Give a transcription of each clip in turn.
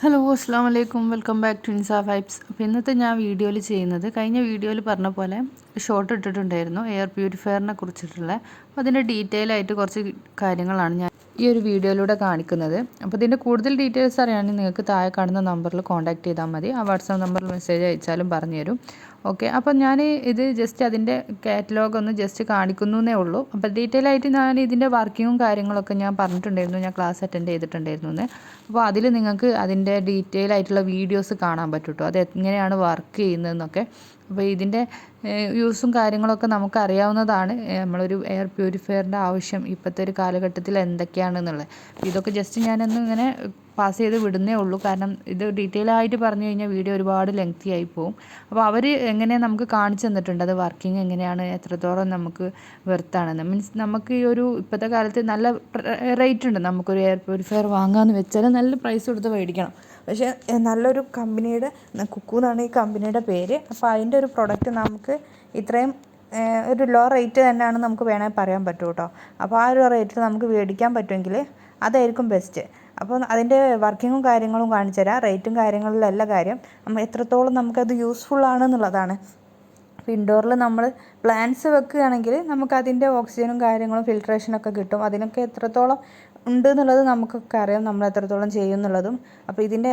Hello അസ്സാം വലൈക്കും welcome back to ഇൻസാ vibes. അപ്പോൾ ഇന്നത്തെ ഞാൻ വീഡിയോയിൽ ചെയ്യുന്നത് കഴിഞ്ഞ വീഡിയോയിൽ പറഞ്ഞ പോലെ ഷോർട്ട് ഇട്ടിട്ടുണ്ടായിരുന്നു എയർ പ്യൂരിഫയറിനെ കുറിച്ചിട്ടുള്ള. അപ്പോൾ അതിൻ്റെ ഡീറ്റെയിൽ ആയിട്ട് കുറച്ച് കാര്യങ്ങളാണ് ഞാൻ ഈ ഒരു വീഡിയോയിലൂടെ കാണിക്കുന്നത്. അപ്പോൾ ഇതിൻ്റെ കൂടുതൽ ഡീറ്റെയിൽസ് അറിയാണെങ്കിൽ നിങ്ങൾക്ക് താഴെ കാണുന്ന നമ്പറിൽ കോൺടാക്ട് ചെയ്താൽ മതി. ആ വാട്സാപ്പ് നമ്പറിൽ മെസ്സേജ് അയച്ചാലും പറഞ്ഞുതരും. ഓക്കെ, അപ്പോൾ ഞാൻ ഇത് ജസ്റ്റ് അതിൻ്റെ കാറ്റലോഗ് ഒന്ന് ജസ്റ്റ് കാണിക്കുന്നു എന്നേ ഉള്ളൂ. അപ്പോൾ ഡീറ്റെയിൽ ആയിട്ട് ഞാൻ ഇതിൻ്റെ വർക്കിങ്ങും കാര്യങ്ങളൊക്കെ ഞാൻ പറഞ്ഞിട്ടുണ്ടായിരുന്നു, ഞാൻ ക്ലാസ് അറ്റൻഡ് ചെയ്തിട്ടുണ്ടായിരുന്നു എന്ന്. അപ്പോൾ അതിൽ നിങ്ങൾക്ക് അതിൻ്റെ ഡീറ്റെയിൽ ആയിട്ടുള്ള വീഡിയോസ് കാണാൻ പറ്റും കേട്ടോ, അത് എങ്ങനെയാണ് വർക്ക് ചെയ്യുന്നതെന്നൊക്കെ. അപ്പോൾ ഇതിൻ്റെ യൂസും കാര്യങ്ങളൊക്കെ നമുക്കറിയാവുന്നതാണ്. നമ്മളൊരു എയർ പ്യൂരിഫയറിൻ്റെ ആവശ്യം ഇപ്പോഴത്തെ ഒരു കാലഘട്ടത്തിൽ എന്തൊക്കെയാണെന്നുള്ളത്. ഇതൊക്കെ ജസ്റ്റ് ഞാനൊന്ന് ഇങ്ങനെ പാസ് ചെയ്ത് വിടുന്നേ ഉള്ളൂ. കാരണം ഇത് ഡീറ്റെയിൽ ആയിട്ട് പറഞ്ഞു കഴിഞ്ഞാൽ വീഡിയോ ഒരുപാട് ലെങ്തി ആയി പോകും. അപ്പോൾ അവർ എങ്ങനെ നമുക്ക് കാണിച്ചു തന്നിട്ടുണ്ട് അത് വർക്കിംഗ് എങ്ങനെയാണ്, എത്രത്തോളം നമുക്ക് വെർത്താണെന്ന്. മീൻസ് നമുക്ക് ഈ ഒരു ഇപ്പോഴത്തെ കാലത്ത് നല്ല റേറ്റ് ഉണ്ട്. നമുക്കൊരു എയർ പ്യൂരിഫയർ വാങ്ങാമെന്ന് വെച്ചാൽ നല്ല പ്രൈസ് കൊടുത്ത് മേടിക്കണം. പക്ഷേ നല്ലൊരു കമ്പനിയുടെ കുക്കു എന്നാണ് ഈ കമ്പനിയുടെ പേര്. അപ്പോൾ അതിൻ്റെ ഒരു പ്രൊഡക്റ്റ് നമുക്ക് ഇത്രയും ഒരു ലോ റേറ്റ് തന്നെയാണ് നമുക്ക് വേണമെങ്കിൽ പറയാൻ പറ്റും കേട്ടോ. അപ്പോൾ ആ ഒരു റേറ്റിൽ നമുക്ക് മേടിക്കാൻ പറ്റുമെങ്കിൽ അതായിരിക്കും ബെസ്റ്റ്. അപ്പോൾ അതിൻ്റെ വർക്കിങ്ങും കാര്യങ്ങളും കാണിച്ചു തരാം. റേറ്റും കാര്യങ്ങളിലല്ല കാര്യം, നമ്മൾ എത്രത്തോളം നമുക്കത് യൂസ്ഫുൾ ആണെന്നുള്ളതാണ്. അപ്പോൾ ഇൻഡോറിൽ നമ്മൾ പ്ലാന്റ്സ് വെക്കുകയാണെങ്കിൽ നമുക്കതിൻ്റെ ഓക്സിജനും കാര്യങ്ങളും ഫിൽട്രേഷനൊക്കെ കിട്ടും. അതിനൊക്കെ എത്രത്തോളം ഉണ്ട് എന്നുള്ളത് നമുക്കൊക്കെ അറിയാം, നമ്മൾ എത്രത്തോളം ചെയ്യും എന്നുള്ളതും. അപ്പോൾ ഇതിൻ്റെ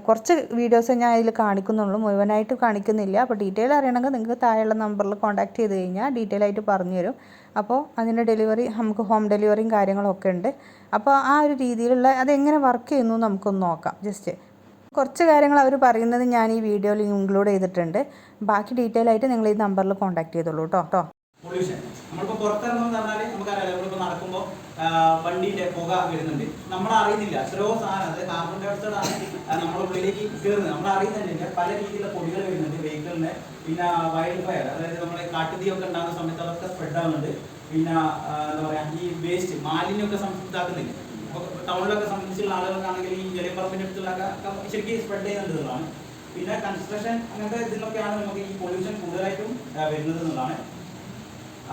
കുറച്ച് വീഡിയോസ് ഞാൻ അതിൽ കാണിക്കുന്നുള്ളൂ, മുഴുവനായിട്ട് കാണിക്കുന്നില്ല. അപ്പോൾ ഡീറ്റെയിൽ അറിയണമെങ്കിൽ നിങ്ങൾക്ക് താഴെയുള്ള നമ്പറിൽ കോൺടാക്ട് ചെയ്ത് കഴിഞ്ഞാൽ ഡീറ്റെയിൽ ആയിട്ട് പറഞ്ഞു തരും. അപ്പോൾ അതിൻ്റെ ഡെലിവറി നമുക്ക് ഹോം ഡെലിവറിയും കാര്യങ്ങളൊക്കെ ഉണ്ട്. അപ്പോൾ ആ ഒരു രീതിയിലുള്ള അതെങ്ങനെ വർക്ക് ചെയ്യുന്നു നമുക്കൊന്ന് നോക്കാം. ജസ്റ്റ് കുറച്ച് കാര്യങ്ങൾ അവർ പറയുന്നത് ഞാൻ ഈ വീഡിയോയിൽ ഇൻക്ലൂഡ് ചെയ്തിട്ടുണ്ട്. ബാക്കി ഡീറ്റെയിൽ ആയിട്ട് നിങ്ങൾ ഈ നമ്പറിൽ കോൺടാക്ട് ചെയ്തോളൂ കേട്ടോ. പൊല്യൂഷൻ നമ്മളിപ്പോൾ പുറത്തിറങ്ങുമെന്ന് പറഞ്ഞാൽ നമുക്കറിയാം, നമ്മളിപ്പോൾ നടക്കുമ്പോൾ വണ്ടിൻ്റെ പുക വരുന്നുണ്ട്, നമ്മൾ അറിയുന്നില്ല. എത്രയോ സാധനം, അതായത് കാർബൺ ഡൈ ഓക്സൈഡ് ആണ് നമ്മുടെ ഉള്ളിലേക്ക് കയറുന്നത്, നമ്മൾ അറിയുന്നില്ല. പല രീതിയിലുള്ള പൊടികൾ വരുന്നുണ്ട് വെഹിക്കിളിന്. പിന്നെ വൈൽഡ് ഫയർ, അതായത് നമ്മുടെ കാട്ടുതീയൊക്കെ ഉണ്ടാകുന്ന സമയത്ത് അതൊക്കെ സ്പ്രെഡ് ആവുന്നുണ്ട്. പിന്നെ എന്താ പറയുക, ഈ വേസ്റ്റ് മാലിന്യമൊക്കെ ഇതാക്കുന്നില്ല. അപ്പോൾ ടൗണിലൊക്കെ സംബന്ധിച്ചുള്ള ആളുകൾക്കാണെങ്കിൽ ഈ ജലപ്പറമ്പിൻ്റെ അടുത്തുള്ള ശരിക്കും സ്പ്രെഡ് ചെയ്യുന്നുണ്ട് എന്നുള്ളതാണ്. പിന്നെ കൺസ്ട്രക്ഷൻ അങ്ങനത്തെ ഇതിലൊക്കെയാണ് നമുക്ക് ഈ പൊല്യൂഷൻ കൂടുതലായിട്ടും വരുന്നത് എന്നുള്ളതാണ്.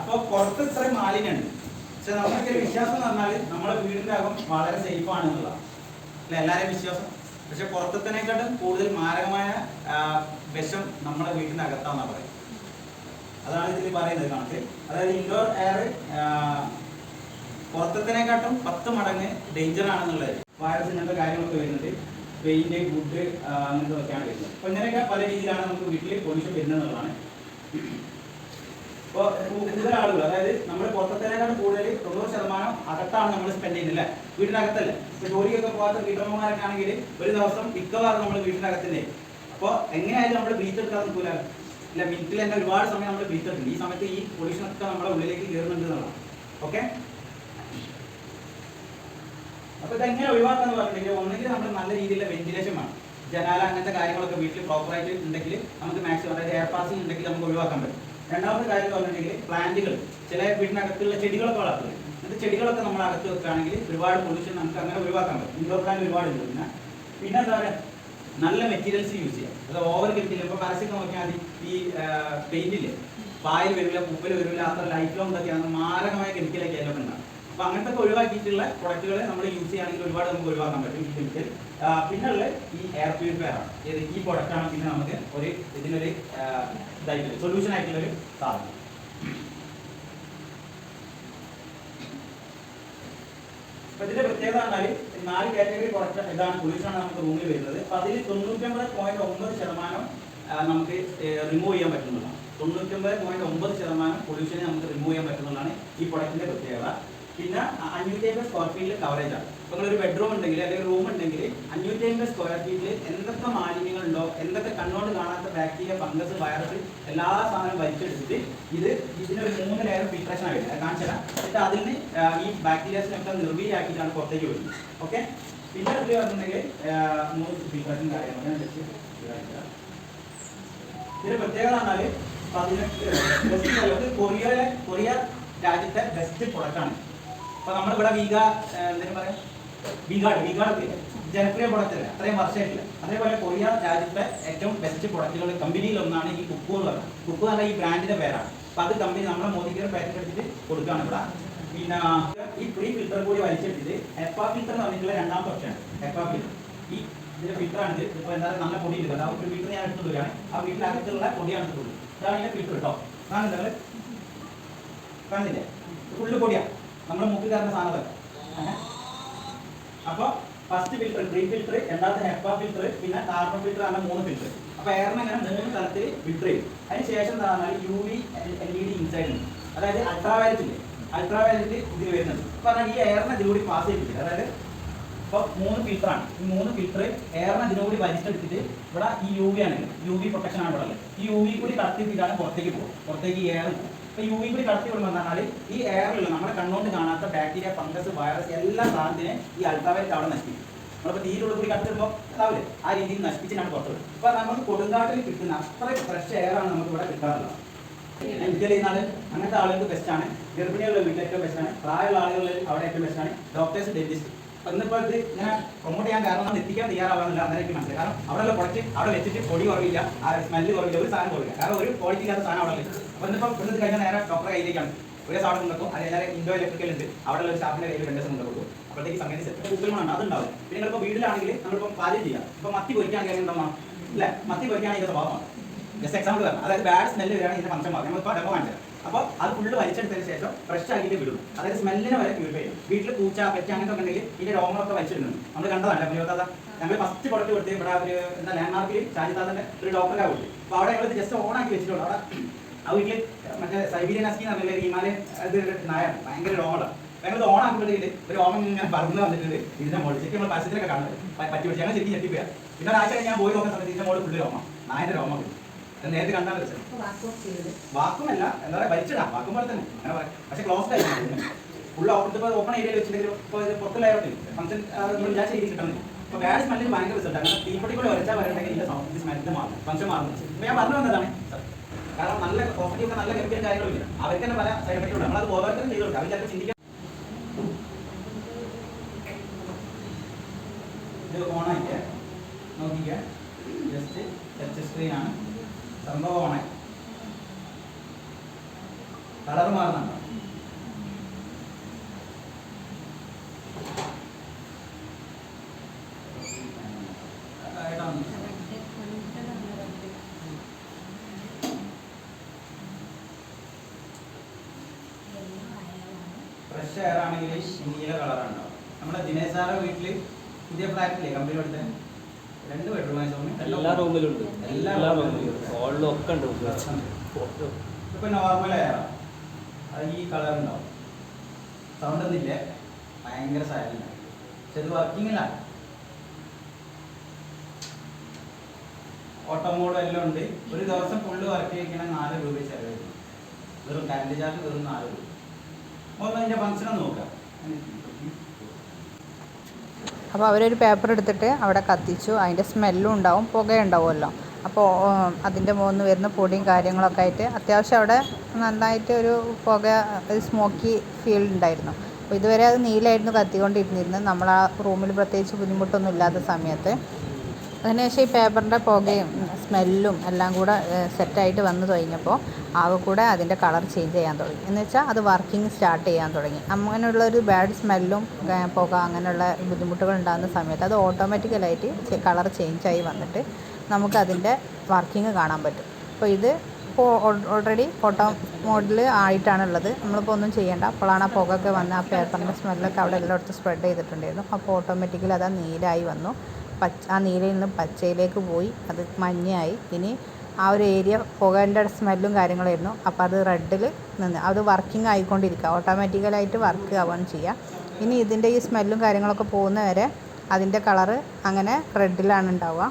അപ്പോൾ പുറത്ത് ഇത്രയും മാലിന്യമുണ്ട്, പക്ഷെ നമുക്കൊക്കെ ഒരു വിശ്വാസം എന്ന് പറഞ്ഞാൽ നമ്മുടെ വീടിൻ്റെ അകം വളരെ സേഫ് ആണ് എന്നുള്ളതാണ് അല്ലെ എല്ലാവരെയും വിശ്വാസം. പക്ഷെ പുറത്തതിനേക്കാട്ടും കൂടുതൽ മാരകമായ വിഷം നമ്മുടെ വീടിൻ്റെ അകത്താണെന്നാണ് പറയുന്നത്. അതാണ് ഇതിൽ പറയുന്നത് കണക്ക്. അതായത് ഇൻഡോർ എയർ പുറത്തതിനേക്കാട്ടും 10 മടങ്ങ് ഡേഞ്ചർ ആണെന്നുള്ളത്. വൈറസ് ഇങ്ങനത്തെ കാര്യങ്ങളൊക്കെ വരുന്നുണ്ട്, പെയിന്റ്, വുഡ് അങ്ങനത്തെയൊക്കെയാണ് വരുന്നത്. അപ്പോൾ ഇങ്ങനെയൊക്കെ പല രീതിയിലാണ് നമുക്ക് വീട്ടിൽ പൊല്യൂഷൻ വരുന്നതെന്നുള്ളതാണ്. ഇപ്പോൾ കൂടുതൽ ആളുകൾ, അതായത് നമ്മൾ പുറത്തതിനേക്കാളും കൂടുതൽ 90% അകത്താണ് നമ്മൾ സ്പെൻഡ് ചെയ്യുന്നത് അല്ലേ, വീടിനകത്തല്ലേ. ഇപ്പോൾ ജോലിക്കൊക്കെ പോകാത്ത വീട്ടമ്മമാരൊക്കെ ആണെങ്കിൽ ഒരു ദിവസം മിക്കവാറും നമ്മൾ വീടിനകത്തില്ലേ. അപ്പോൾ എങ്ങനെയായാലും നമ്മൾ ബ്രീത്ത് എടുക്കാൻ നിൽക്കില്ല, ഇല്ല മിനിറ്റിൽ തന്നെ ഒരുപാട് സമയം നമ്മൾ ബ്രീത്ത് എടുക്കുന്നുണ്ട്. ഈ സമയത്ത് ഈ പൊല്യൂഷനൊക്കെ നമ്മുടെ ഉള്ളിലേക്ക് കയറുന്നുണ്ട് എന്നുള്ളതാണ്. ഓക്കെ, അപ്പോൾ ഇതെങ്ങനെ ഒഴിവാക്കാന്ന് പറഞ്ഞിട്ടുണ്ടെങ്കിൽ ഒന്നെങ്കിൽ നമ്മൾ നല്ല രീതിയിലുള്ള വെന്റിലേഷൻ വേണം. ജനാല അങ്ങനത്തെ കാര്യങ്ങളൊക്കെ വീട്ടിൽ പ്രോപ്പറായിട്ട് ഉണ്ടെങ്കിൽ നമുക്ക് മാക്സിമം, അതായത് എയർ പാസിംഗ് ഉണ്ടെങ്കിൽ നമുക്ക് ഒഴിവാക്കാൻ പറ്റും. രണ്ടാമത്തെ കാര്യം എന്ന് പറഞ്ഞിട്ടുണ്ടെങ്കിൽ പ്ലാന്റുകൾ, ചില വീടിനകത്തുള്ള ചെടികളൊക്കെ വളർത്തുന്നത്, അത് ചെടികളൊക്കെ നമ്മൾ അകത്ത് വെക്കുകയാണെങ്കിൽ ഒരുപാട് പൊല്യൂഷൻ നമുക്ക് അങ്ങനെ ഒഴിവാക്കാൻ പറ്റും. ഇൻഡോർ പ്ലാന്റ് ഒരുപാട് ഉണ്ട്. പിന്നെ എന്താ പറയുക, നല്ല മെറ്റീരിയൽസ് യൂസ് ചെയ്യാം. അത് ഓവർ കെമിക്കൽ, ഇപ്പോൾ പരസ്യം നോക്കിയാൽ മതി, ഈ പെയിന്റില് പായൽ വരില്ല, പൂപ്പൽ വരില്ല, അത്ര ലൈറ്റ് എന്തൊക്കെയാണ് മാരകമായ കെമിക്കലൊക്കെ അതിലൊക്കെ ഉണ്ടാകും. അപ്പോൾ അങ്ങനത്തെ ഒഴിവാക്കിയിട്ടുള്ള പ്രൊഡക്റ്റുകൾ നമ്മൾ യൂസ് ചെയ്യുകയാണെങ്കിൽ ഒരുപാട് നമുക്ക് ഒഴിവാക്കാൻ പറ്റും ഈ കെമിക്കൽ. പിന്നെയുള്ള ഈ എയർ പ്യൂരിഫയർ ആണ്, ഈ പ്രൊഡക്റ്റാണ് പിന്നെ നമുക്ക് ഇതിനൊരു ഇതായിട്ടുള്ള സൊല്യൂഷൻ ആയിട്ടുള്ളൊരു സാധനം. അപ്പോൾ ഇതിന്റെ പ്രത്യേകത പറഞ്ഞാൽ 4 കാറ്റഗറി പ്രൊഡക്റ്റ് ഇതാണ് പൊല്യൂഷനാണ് നമുക്ക് റൂമിൽ വരുന്നത്. അപ്പോൾ അതിൽ 99.9% നമുക്ക് റിമൂവ് ചെയ്യാൻ പറ്റുന്നതാണ്. 99.9% പൊല്യൂഷനെ നമുക്ക് റിമൂവ് ചെയ്യാൻ പറ്റുന്നതാണ് ഈ പ്രൊഡക്റ്റിന്റെ പ്രത്യേകത. പിന്നെ 550 സ്ക്വയർ ഫീറ്റിൽ കവറേജ് ആണ്. അപ്പോൾ നിങ്ങളൊരു ബെഡ്റൂം ഉണ്ടെങ്കിൽ അല്ലെങ്കിൽ റൂം ഉണ്ടെങ്കിൽ 550 സ്ക്വയർ ഫീറ്റിൽ എന്തൊക്കെ മാലിന്യങ്ങളുണ്ടോ, എന്തൊക്കെ കണ്ണുകൊണ്ട് കാണാത്ത ബാക്ടീരിയ, ഫംഗസ്, വൈറസ് എല്ലാ സാധനവും വലിച്ചെടുത്തിട്ട് ഇതിനൊരു 3 ലെയർ ഫിൽട്രേഷൻ ആയിട്ട് കാണിച്ചാൽ, എന്നിട്ട് അതിന് ഈ ബാക്ടീരിയസിനൊക്കെ നിർവീര്യമാക്കിയിട്ടാണ് പുറത്തേക്ക് വരുന്നത്. ഓക്കെ, പിന്നെ ഇത് പറഞ്ഞിട്ടുണ്ടെങ്കിൽ 3 ഫിൽട്രേഷൻ കാര്യങ്ങളൊക്കെ. ഇതിന്റെ പ്രത്യേകത പറഞ്ഞാൽ 18 കൊറിയ രാജ്യത്തെ ബെസ്റ്റ് പ്രൊഡക്റ്റാണ്. അപ്പോൾ നമ്മളിവിടെ എന്തെങ്കിലും പറയാം, വിഗാഡ് ജനപ്രിയ പ്രൊഡക്റ്റ് അല്ല, അത്രയും വർഷമായിട്ടില്ല. അതേപോലെ കൊറിയ രാജ്യത്തെ ഏറ്റവും ബെസ്റ്റ് പ്രൊഡക്റ്റുകൾ കമ്പനിയിലൊന്നാണ് ഈ കുക്കു എന്ന് പറയുന്നത്. കുക്കു എന്ന് പറഞ്ഞാൽ ഈ ബ്രാൻഡിന്റെ പേരാണ്. അപ്പോൾ അത് കമ്പനി നമ്മുടെ മോദിക്ക് പാറ്റന്റ് എടുത്തിട്ട് കൊടുക്കുകയാണ് ഇവിടെ. പിന്നെ ഈ പ്രീ ഫിൽറ്റർ കൂടി വലിച്ചെടുത്തിട്ട് എപ്പാ ഫിൽറ്റർ എന്ന് പറഞ്ഞിട്ടുള്ള 2ാമത്തെ ഓപ്ഷനാണ് എപ്പാ ഫിൽറ്റർ. ഈ ഇതിന്റെ ഫിൽറ്ററാണിത്. ഇപ്പോൾ എന്താ നല്ല പൊടി ഉണ്ട്. ആ ഒരു ഫിൽറ്റർ ഞാൻ എടുത്തു വരികയാണ്. ആ ഫിൽറ്ററിനകത്തുള്ള പൊടിയാണ് എടുത്തുള്ളൂ. ഇതാണ് ഇതിന്റെ ഫിൽറ്റർ കേട്ടോ. കാണുന്നില്ല, കാണുന്നില്ലേ? ഫുള്ള് പൊടിയാണ്. നമ്മുടെ മൂക്കിൽ കയറുന്ന സാധനമൊക്കെ. അപ്പോൾ ഫസ്റ്റ് ഫിൽറ്റർ ഗ്രീൻ ഫിൽറ്റർ, രണ്ടാമത്തെ ഹെപ്പ ഫിൽറ്റർ, പിന്നെ കാർബൺ ഫിൽറ്റർ അങ്ങനെ 3 ഫിൽറ്റർ. അപ്പോൾ എയറിനെ ഇങ്ങനെ 3 തലത്തിൽ ഫിൽറ്റർ ചെയ്യും. അതിന് ശേഷം എന്താ പറഞ്ഞാൽ UV LED ഇൻസൈഡ് ഉണ്ട്. അതായത് അൾട്രാവയലറ്റ് ഇല്ലേ, അൾട്രാവയലറ്റ് ഇതിൽ വരുന്നുണ്ട്. അപ്പോൾ പറഞ്ഞാൽ ഈ എയറിനെ ഇതിലൂടെ പാസ് ചെയ്യിപ്പിച്ചില്ല. അതായത് ഇപ്പോൾ 3 ഫിൽറ്ററാണ്. ഈ 3 ഫിൽറ്റർ എയറിനെ ഇതിലൂടെ വലിച്ചെടുത്തിട്ട് ഇവിടെ ഈ UV ആണ്, UV പ്രൊട്ടക്ഷൻ ആണ് ഇവിടെ ഉള്ളത്. ഈ UV കൂടി കടത്തിയിട്ടാണ് പുറത്തേക്ക് പോകും, പുറത്തേക്ക് ഈ എയർ പോകും. അപ്പോൾ UV കൂടി കടത്തി വിടുമ്പോൾ പറഞ്ഞാൽ ഈ എയറിലുള്ള നമ്മുടെ കണ്ണുകൊണ്ട് കാണാത്ത ബാക്ടീരിയ, ഫംഗസ്, വൈറസ് എല്ലാ സാധനത്തിനെ ഈ അൾട്രാവയലറ്റ് അവിടെ നശിപ്പിക്കും. നമ്മളിപ്പോൾ തീരുള്ള കൂടി കടത്തിടുമ്പോൾ അതാവില്ലേ, ആ രീതിയിൽ നശിപ്പിച്ചിട്ടാണ് പുറത്തുള്ളത്. അപ്പോൾ നമുക്ക് കൊടുങ്കാട്ടിൽ കിട്ടുന്ന അത്ര ഫ്രഷ് എയറാണ് നമുക്ക് ഇവിടെ കിട്ടാറുള്ളത്. ഇന്ത്യയിൽ ചെയ്യുന്ന അങ്ങനത്തെ ആളുകൾക്ക് ബെസ്റ്റാണ്. ഗർഭിണികളുടെ വീട്ടിൽ ഏറ്റവും ബെസ്റ്റാണ്. പ്രായമുള്ള ആളുകളിൽ അവിടെ ഏറ്റവും ബെസ്റ്റാണ്. Doctors, dentist. ഇന്നിപ്പോൾ ഇത് ഇങ്ങനെ പ്രൊമോട്ട് ചെയ്യാൻ കാരണം നമ്മൾ എത്തിക്കാൻ തയ്യാറാവാന്നില്ല. അന്നേരം എനിക്ക് മനസ്സിലായി. കാരണം അവിടെ പ്രൊഡക്റ്റ് അവിടെ വെച്ചിട്ട് പൊടി കുറവില്ല, ആ സ്മെല്ല് കുറവില്ല, ഒരു സാധനം കുറവില്ല. കാരണം ഒരു ക്വാളിറ്റി ഇല്ലാത്ത സാധനം അവിടെ ഉണ്ട്. അപ്പോൾ ഇന്നിപ്പോൾ ഇവിടുന്ന് കഴിഞ്ഞാൽ നേരെ ഡോക്ടറെ കയ്യിലേക്കാണ്. ഒരു സാധനം ഉണ്ടാക്കും, അത് എല്ലാവരും ഇൻഡോ ഇലക്ട്രിക്കൽ ഉണ്ട്. അവിടെയുള്ള ഒരു സ്റ്റാഫിൻ്റെ കയ്യിൽ 2 ദിവസം കൊണ്ടുപോകും. അപ്പോഴത്തേക്ക് സംഗതി സെറ്റ് കുക്കിലുമാണ് അതുണ്ടാവും. പിന്നെ നിങ്ങളിപ്പോൾ വീട്ടിലാണെങ്കിൽ നമ്മളിപ്പോൾ പാചകം ചെയ്യാം. ഇപ്പോൾ മത്തി പൊരിക്കുകയാണെങ്കിൽ എന്താ ഇല്ല, മത്തി പൊരിക്കുകയാണെങ്കിൽ സ്വഭാവമാണ്. ജസ്റ്റ് എക്സാമ്പിൾ പറഞ്ഞു. അതായത് ബാഡ് സ്മെല്ല് വരികയാണ് ഇതിന്റെ ഫംഗ്ഷൻ മാറും. നമ്മളിപ്പോൾ ഡെമോ കാണിച്ചത്. അപ്പോൾ അത് ഫുള്ള് വലിച്ചെടുത്തതിന് ശേഷം ഫ്രഷ് ആക്കിയിട്ട് വിടും. അതായത് സ്മെല്ലിനെ വരെ പ്യൂരിഫൈ ചെയ്യും. വീട്ടിൽ പൂച്ച, പെറ്റ് അങ്ങനത്തെ ഒക്കെ ഉണ്ടെങ്കിൽ ഇതിന്റെ രോമങ്ങളൊക്കെ വലിച്ചിടുന്നുണ്ട്. നമ്മൾ കണ്ടതല്ല പ്രിയോതാത. ഞങ്ങൾ ഫസ്റ്റ് പ്രൊഡക്റ്റ് കൊടുത്ത് ഇവിടെ ഒരു എന്താ ലാൻഡ്മാർക്കിൽ ഷാജിദാദന്റെ ഒരു ഡോക്ടറെ കൊടുത്തു. അപ്പോൾ അവിടെ ഞങ്ങൾ ജസ്റ്റ് ഓണാക്കി വെച്ചിട്ടുണ്ട്. അവിടെ ആ വീട്ടിൽ മറ്റേ സൈബീരിയൻ ഹസ്കി എന്ന് പറഞ്ഞില്ല, ഹിമാലയൻ ഇത് നായാണ്, ഭയങ്കര രോമമാണ്. ഞങ്ങൾ ഓണാക്കുമ്പോഴത്തേക്ക് ഒരു രോമം ഇങ്ങനെ പറന്ന് വന്നിട്ടുണ്ട് ഇതിന്റെ മുകളിൽ. ശരിക്കും നമ്മൾ പരസ്യത്തിലൊക്കെ കാണുന്നത് പറ്റി പിടിച്ച് ഞങ്ങൾ ശരിക്കും ഞെട്ടിപ്പോയാ. പിന്നെ ഒരാഴ്ച ഞാൻ പോയി നോക്കുന്ന സമയത്ത് ഇതിന്റെ മുകളിൽ ഫുള്ള് രോമം, നായന്റെ രോമം. നേരത്തെ കണ്ടാൽ വാക്കുമല്ല, എന്താ പറയുക, വലിച്ചിടാം, വാക്കും പോലെ തന്നെ അങ്ങനെ പറയാം. പക്ഷേ ക്ലോസ്ഡ് ആയിരുന്നു ഫുള്ള്. ഇപ്പോൾ ഓപ്പൺ ഏരിയയിൽ വെച്ചിട്ടുണ്ടെങ്കിൽ ഇപ്പോൾ ഇത് പുറത്തുള്ള ഫംഗ്ഷൻ വിചാരിച്ച രീതിയിൽ കിട്ടുന്നത്. അപ്പോൾ വേറെ സ്മെല്ലിന് ഭയങ്കര റിസൾട്ട്. അങ്ങനെ തീപ്പൊടിക്കൂടെ വരച്ചാൽ വരണമെങ്കിൽ ഇതിന്റെ സ്മെല്ല് മാറും, ഫംഗ്ഷൻ മാറുന്നു. അപ്പോൾ ഞാൻ പറഞ്ഞു വന്നതാണ്. കാരണം നല്ല കോഫി ഒക്കെ നല്ല കെമിക്കൽ കാര്യങ്ങളില്ല, അവർക്ക് തന്നെ പല സൈഡ് എഫക്റ്റുണ്ട്. നമ്മളത് ബോധവൽക്കരണം ചെയ്ത് കൊടുക്കുക. അവർ ചിലപ്പോൾ ചിന്തിക്കാൻ ഇത് ഓണായിക്കുക, നോക്കിക്കുക, ജസ്റ്റ് ടച്ച് സ്ക്രീനാണ് സംഭവം. ഓണായി കളർ മാറുന്നുണ്ടോ? ഫ്രഷ് എയർ ആണെങ്കിൽ നീല കളറാണ് ഉണ്ടാവും. നമ്മുടെ ദിനേശ് സാറെ വീട്ടിൽ പുതിയ ഫ്ലാറ്റില്ലേ കമ്പനി കൊടുത്ത 2 ബെഡ്റൂം എല്ലാ റൂമിലുണ്ട്, എല്ലാ റൂമിലും ഹോളിലും ഒക്കെ ഉണ്ട്. ഇപ്പൊ നോർമൽ എയറാ, അത് ഈ കളർ ഉണ്ടാവും. സൗണ്ട് ഒന്നുമില്ല, ഭയങ്കര സൈലന്റ്. പക്ഷെ ഇത് വർക്കിംഗ് അല്ല, ഓട്ടോ മോഡ് എല്ലാം ഉണ്ട്. ഒരു ദിവസം ഫുള്ള് വർക്ക് ചെയ്യിക്കണ 4 രൂപ ചെലവ് വരും. വെറും കറണ്ട് ചാർജ് വെറും 4 രൂപ. അപ്പോൾ അതിൻ്റെ ഫംഗ്ഷൻ ഒന്ന് നോക്കാം. അപ്പോൾ അവരൊരു പേപ്പർ എടുത്തിട്ട് അവിടെ കത്തിച്ചു. അതിൻ്റെ സ്മെല്ലും ഉണ്ടാവും, പുകയുണ്ടാവുമല്ലോ. അപ്പോൾ അതിൻ്റെ മുകളിൽ വരുന്ന പൊടിയും കാര്യങ്ങളൊക്കെ ആയിട്ട് അത്യാവശ്യം അവിടെ നന്നായിട്ട് ഒരു പുക, ഒരു സ്മോക്കി ഫീൽ ഉണ്ടായിരുന്നു. അപ്പോൾ ഇതുവരെ അത് നീലായിരുന്നു കത്തിക്കൊണ്ടിരുന്നിരുന്നത്, നമ്മൾ ആ റൂമിൽ പ്രത്യേകിച്ച് ബുദ്ധിമുട്ടൊന്നും ഇല്ലാത്ത സമയത്ത്. അതിനുശേഷം ഈ പേപ്പറിൻ്റെ പുകയും സ്മെല്ലും എല്ലാം കൂടെ സെറ്റായിട്ട് വന്നു കഴിഞ്ഞപ്പോൾ ആകെ കൂടെ അതിൻ്റെ കളർ ചേഞ്ച് ചെയ്യാൻ തുടങ്ങി. എന്ന് വെച്ചാൽ അത് വർക്കിംഗ് സ്റ്റാർട്ട് ചെയ്യാൻ തുടങ്ങി. അങ്ങനെയുള്ളൊരു ബാഡ് സ്മെല്ലും പുക അങ്ങനെയുള്ള ബുദ്ധിമുട്ടുകൾ ഉണ്ടാകുന്ന സമയത്ത് അത് ഓട്ടോമാറ്റിക്കലായിട്ട് കളർ ചേഞ്ചായി വന്നിട്ട് നമുക്കതിൻ്റെ വർക്കിംഗ് കാണാൻ പറ്റും. അപ്പോൾ ഇത് ഇപ്പോൾ ഓൾറെഡി ഓട്ടോ മോഡിൽ ആയിട്ടാണുള്ളത്. നമ്മളിപ്പോൾ ഒന്നും ചെയ്യേണ്ട. അപ്പോഴാണ് ആ പുകയൊക്കെ വന്ന് ആ പേപ്പറിൻ്റെ സ്മെല്ലൊക്കെ അവിടെ എല്ലായിടത്തും സ്പ്രെഡ് ചെയ്തിട്ടുണ്ടായിരുന്നു. അപ്പോൾ ഓട്ടോമാറ്റിക്കലി അത് നീലായി വന്നു. ആ നീലയിൽ നിന്ന് പച്ചയിലേക്ക് പോയി, അത് മഞ്ഞയായി. ഇനി ആ ഒരു ഏരിയ പുകേൻ്റെ സ്മെല്ലും കാര്യങ്ങളായിരുന്നു. അപ്പോൾ അത് റെഡിൽ നിന്ന് അത് വർക്കിംഗ് ആയിക്കൊണ്ടിരിക്കുക, ഓട്ടോമാറ്റിക്കലായിട്ട് വർക്ക് ആവുകയാണ് ചെയ്യുക. ഇനി ഇതിൻ്റെ ഈ സ്മെല്ലും കാര്യങ്ങളൊക്കെ പോകുന്ന വരെ അതിൻ്റെ കളറ് അങ്ങനെ റെഡിലാണ് ഉണ്ടാവുക.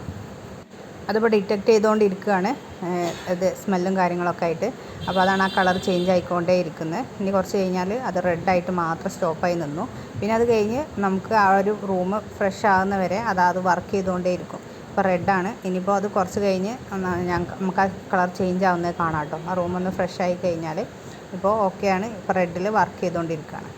അതിപ്പോൾ ഡിറ്റക്റ്റ് ചെയ്തുകൊണ്ടിരിക്കുകയാണ് ഇത് സ്മെല്ലും കാര്യങ്ങളൊക്കെ ആയിട്ട്. അപ്പോൾ അതാണ് ആ കളർ ചേഞ്ച് ആയിക്കൊണ്ടേ ഇരിക്കുന്നത്. ഇനി കുറച്ച് കഴിഞ്ഞാൽ അത് റെഡായിട്ട് മാത്രം സ്റ്റോപ്പായി നിന്നു. പിന്നെ അത് കഴിഞ്ഞ് നമുക്ക് ആ ഒരു റൂം ഫ്രഷ് ആകുന്നവരെ അത് വർക്ക് ചെയ്തുകൊണ്ടേ ഇരിക്കും. ഇപ്പോൾ റെഡാണ്. ഇനിയിപ്പോൾ അത് കുറച്ച് കഴിഞ്ഞ് നമുക്ക് ആ കളർ ചേഞ്ച് ആവുന്നത് കാണാം കേട്ടോ. ആ റൂമൊന്ന് ഫ്രഷ് ആയി കഴിഞ്ഞാൽ ഇപ്പോൾ ഓക്കെയാണ്. ഇപ്പോൾ റെഡിൽ വർക്ക് ചെയ്തുകൊണ്ടിരിക്കുകയാണ്.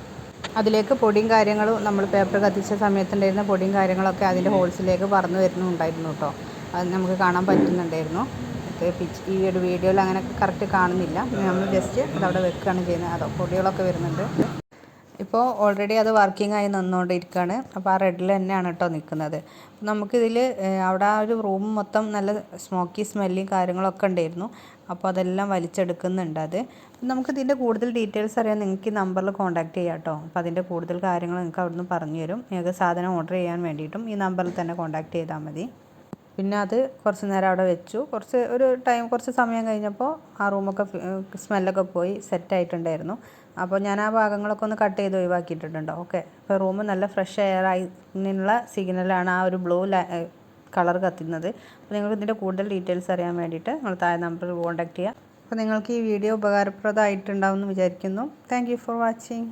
അതിലേക്ക് പൊടിയും കാര്യങ്ങളും നമ്മൾ പേപ്പർ കത്തിച്ച സമയത്തുണ്ടായിരുന്ന പൊടിയും കാര്യങ്ങളൊക്കെ അതിൻ്റെ ഹോൾസിലേക്ക് പറന്ന് വരുന്നുണ്ടായിരുന്നു കേട്ടോ. അത് നമുക്ക് കാണാൻ പറ്റുന്നുണ്ടായിരുന്നു. ഈ ഒരു വീഡിയോയിൽ അങ്ങനെ കറക്റ്റ് കാണുന്നില്ല. നമ്മൾ ജസ്റ്റ് അതവിടെ വെക്കുകയാണ് ചെയ്യുന്നത്. അതോ പൊടികളൊക്കെ വരുന്നുണ്ട്. ഇപ്പോൾ ഓൾറെഡി അത് വർക്കിംഗ് ആയി നിന്നുകൊണ്ടിരിക്കുകയാണ്. അപ്പോൾ ആ റെഡിൽ തന്നെയാണ് കേട്ടോ നിൽക്കുന്നത്. നമുക്കിതിൽ അവിടെ ആ ഒരു റൂം മൊത്തം നല്ല സ്മോക്കി സ്മെല്ലും കാര്യങ്ങളൊക്കെ ഉണ്ടായിരുന്നു. അപ്പോൾ അതെല്ലാം വലിച്ചെടുക്കുന്നുണ്ട് അത്. നമുക്കിതിൻ്റെ കൂടുതൽ ഡീറ്റെയിൽസ് അറിയാൻ നിങ്ങൾക്ക് ഈ നമ്പറിൽ കോൺടാക്ട് ചെയ്യാം കേട്ടോ. അപ്പോൾ അതിൻ്റെ കൂടുതൽ കാര്യങ്ങൾ നിങ്ങൾക്ക് അവിടുന്ന് പറഞ്ഞു തരും. നിങ്ങൾക്ക് സാധനം ഓർഡർ ചെയ്യാൻ വേണ്ടിയിട്ടും ഈ നമ്പറിൽ തന്നെ കോൺടാക്ട് ചെയ്താൽ മതി. പിന്നെ അത് കുറച്ച് നേരം അവിടെ വെച്ചു. കുറച്ച് സമയം കഴിഞ്ഞപ്പോൾ ആ റൂമൊക്കെ സ്മെല്ലൊക്കെ പോയി സെറ്റായിട്ടുണ്ടായിരുന്നു. അപ്പോൾ ഞാൻ ആ ഭാഗങ്ങളൊക്കെ ഒന്ന് കട്ട് ചെയ്ത് ഒഴിവാക്കിയിട്ടുണ്ട്. ഓക്കെ, അപ്പോൾ റൂം നല്ല ഫ്രഷ് എയർ ആയിട്ടുള്ള സിഗ്നലാണ് ആ ഒരു ബ്ലൂ കളർ കത്തുന്നത്. അപ്പോൾ നിങ്ങൾക്ക് ഇതിൻ്റെ കൂടുതൽ ഡീറ്റെയിൽസ് അറിയാൻ വേണ്ടിയിട്ട് നിങ്ങൾ താഴെ നമ്പറിൽ കോൺടാക്ട് ചെയ്യുക. അപ്പോൾ നിങ്ങൾക്ക് ഈ വീഡിയോ ഉപകാരപ്രദമായിട്ടുണ്ടാവും എന്ന് വിചാരിക്കുന്നു. Thank you for watching.